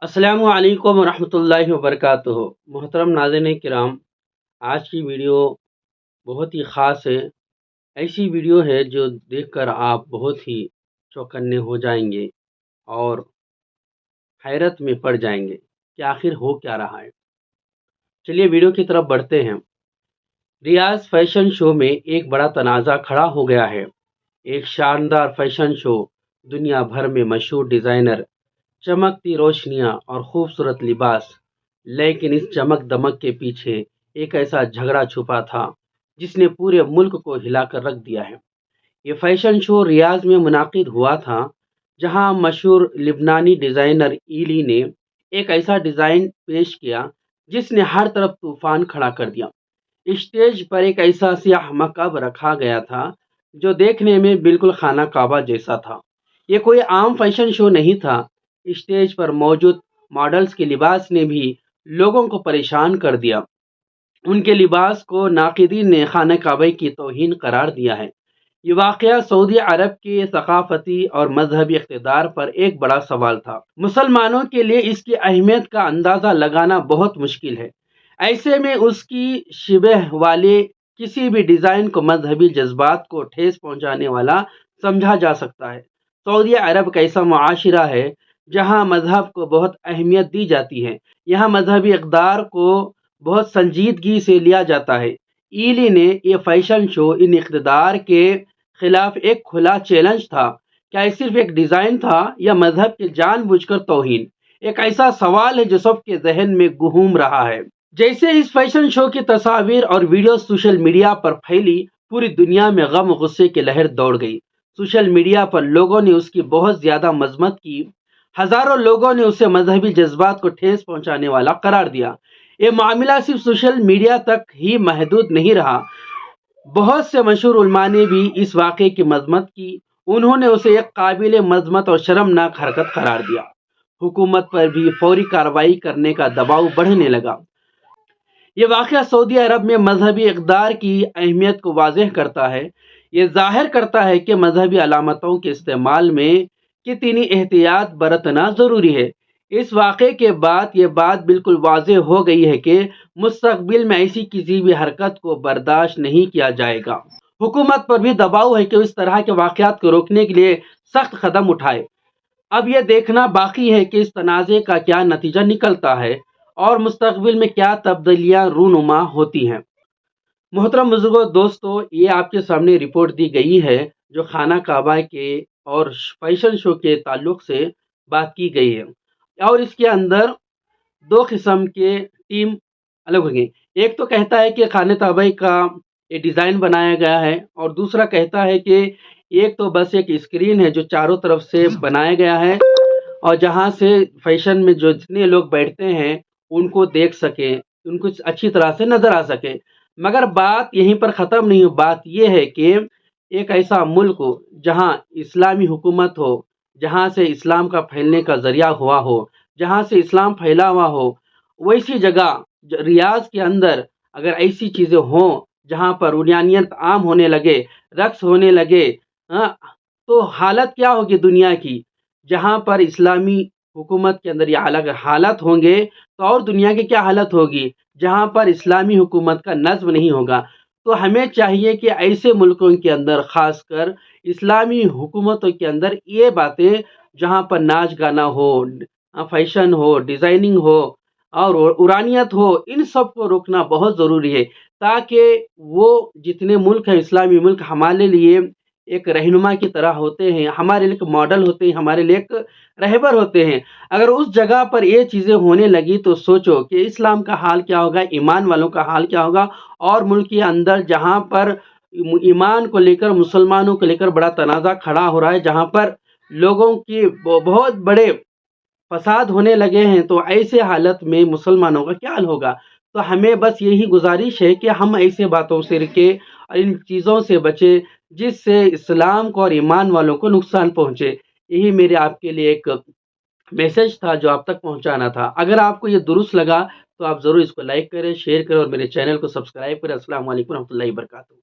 अस्सलामु अलैकुम वरहमतुल्लाहि वबरकातुहू। मोहतरम नाज़रीन किराम, आज की वीडियो बहुत ही ख़ास है। ऐसी वीडियो है जो देखकर आप बहुत ही चौकन्ने हो जाएंगे और हैरत में पड़ जाएंगे कि आखिर हो क्या रहा है। चलिए वीडियो की तरफ बढ़ते हैं। रियाज फैशन शो में एक बड़ा तनाज़ा खड़ा हो गया है। एक शानदार फैशन शो, दुनिया भर में मशहूर डिज़ाइनर, चमकती रोशनियां और खूबसूरत लिबास, लेकिन इस चमक दमक के पीछे एक ऐसा झगड़ा छुपा था जिसने पूरे मुल्क को हिलाकर रख दिया है। ये फैशन शो रियाज में मुनाकिद हुआ था, जहां मशहूर लिबनानी डिज़ाइनर ईली ने एक ऐसा डिज़ाइन पेश किया जिसने हर तरफ तूफान खड़ा कर दिया। स्टेज पर एक ऐसा सियाह मकब रखा गया था जो देखने में बिल्कुल खाना काबा जैसा था। ये कोई आम फैशन शो नहीं था। स्टेज पर मौजूद मॉडल्स के लिबास ने भी लोगों को परेशान कर दिया। उनके लिबास को नाक़िदीन ने खाना काबा की तौहीन करार दिया है। ये वाक़या सऊदी अरब के सकाफ़ती और मजहबी इक़्तिदार पर एक बड़ा सवाल था। मुसलमानों के लिए इसकी अहमियत का अंदाज़ा लगाना बहुत मुश्किल है। ऐसे में उसकी शिबह वाले किसी भी डिज़ाइन को मजहबी जज्बात को ठेस पहुँचाने वाला समझा जा सकता है। सऊदी अरब का ऐसा मुआशिरा है जहाँ मजहब को बहुत अहमियत दी जाती है। यहाँ मजहबी इक़्तिदार को बहुत संजीदगी से लिया जाता है। ईली ने ये फैशन शो इन इक़्तिदार के खिलाफ एक खुला चैलेंज था। क्या ये सिर्फ एक डिज़ाइन था या मजहब की जानबूझकर तौहीन? एक ऐसा सवाल है जो सबके जहन में घूम रहा है। जैसे इस फैशन शो की तस्वीर और वीडियो सोशल मीडिया पर फैली, पूरी दुनिया में गम गुस्से की लहर दौड़ गई। सोशल मीडिया पर लोगों ने उसकी बहुत ज़्यादा मजम्मत की। हज़ारों लोगों ने उसे मजहबी जज्बात को ठेस पहुंचाने वाला करार दिया। ये मामला सिर्फ सोशल मीडिया तक ही महदूद नहीं रहा। बहुत से मशहूर उलमा ने भी इस वाक़े की मजम्मत की। उन्होंने उसे एक काबिल मजम्मत और शर्मनाक हरकत करार दिया। हुकूमत पर भी फौरी कार्रवाई करने का दबाव बढ़ने लगा। ये वाक़या सऊदी अरब में मजहबी इक़्तिदार की अहमियत को वाज़ेह करता है। ये ज़ाहिर करता है कि मजहबी अलामतों के इस्तेमाल में कितनी एहतियात बरतना ज़रूरी है। इस वाक़े के बाद ये बात बिल्कुल वाज़ेह हो गई है कि मुस्तक़बिल में ऐसी किसी भी हरकत को बर्दाश्त नहीं किया जाएगा। हुकूमत पर भी दबाव है कि इस तरह के वाक़यात को रोकने के लिए सख्त कदम उठाए। अब यह देखना बाकी है कि इस तनाज़े का क्या नतीजा निकलता है और मुस्तक़बिल में क्या तब्दीलियाँ रूनुमा होती हैं। मोहतरम बुजुर्गों, दोस्तों, ये आपके सामने रिपोर्ट दी गई है जो खाना काबा के और फैशन शो के ताल्लुक से बात की गई है। और इसके अंदर दो किस्म के टीम अलग होंगे। एक तो कहता है कि खाने काबा का ये डिज़ाइन बनाया गया है, और दूसरा कहता है कि एक तो बस एक स्क्रीन है जो चारों तरफ से बनाया गया है और जहाँ से फैशन में जो जितने लोग बैठते हैं उनको देख सके, उनको अच्छी तरह से नज़र आ सके। मगर बात यहीं पर ख़त्म नहीं हो। बात यह है कि एक ऐसा मुल्क हो जहाँ इस्लामी हुकूमत हो, जहाँ से इस्लाम का फैलने का ज़रिया हुआ हो, जहाँ से इस्लाम फैला हुआ हो, वैसी जगह रियाज के अंदर अगर ऐसी चीज़ें हों जहाँ पर उन्यानियत आम होने लगे, रक्स होने लगे, हाँ, तो हालत क्या होगी दुनिया की। जहाँ पर इस्लामी हुकूमत के अंदर ये अलग हालात होंगे तो और दुनिया की क्या हालत होगी जहाँ पर इस्लामी हुकूमत का नज़्म नहीं होगा। तो हमें चाहिए कि ऐसे मुल्कों के अंदर ख़ासकर इस्लामी हुकूमतों के अंदर ये बातें, जहाँ पर नाच गाना हो, फैशन हो, डिज़ाइनिंग हो और उरानियत हो, इन सब को रोकना बहुत ज़रूरी है, ताकि वो जितने मुल्क हैं इस्लामी मुल्क हमारे लिए एक रहनुमा की तरह होते हैं, हमारे लिए एक मॉडल होते हैं, हमारे लिए एक रहबर होते हैं। अगर उस जगह पर ये चीज़ें होने लगी तो सोचो कि इस्लाम का हाल क्या होगा, ईमान वालों का हाल क्या होगा। और मुल्क के अंदर जहाँ पर ईमान को लेकर, मुसलमानों को लेकर बड़ा तनाज़ा खड़ा हो रहा है, जहाँ पर लोगों की बहुत बड़े फसाद होने लगे हैं, तो ऐसे हालत में मुसलमानों का क्या हाल होगा। तो हमें बस यही गुजारिश है कि हम ऐसे बातों से रुकें और इन चीज़ों से बचें जिससे इस्लाम को और ईमान वालों को नुकसान पहुँचे। यही मेरे आपके लिए एक मैसेज था जो आप तक पहुँचाना था। अगर आपको ये दुरुस्त लगा तो आप ज़रूर इसको लाइक करें, शेयर करें और मेरे चैनल को सब्सक्राइब करें। अस्सलाम वालेकुम रहमतुल्लाहि व बरकातहू।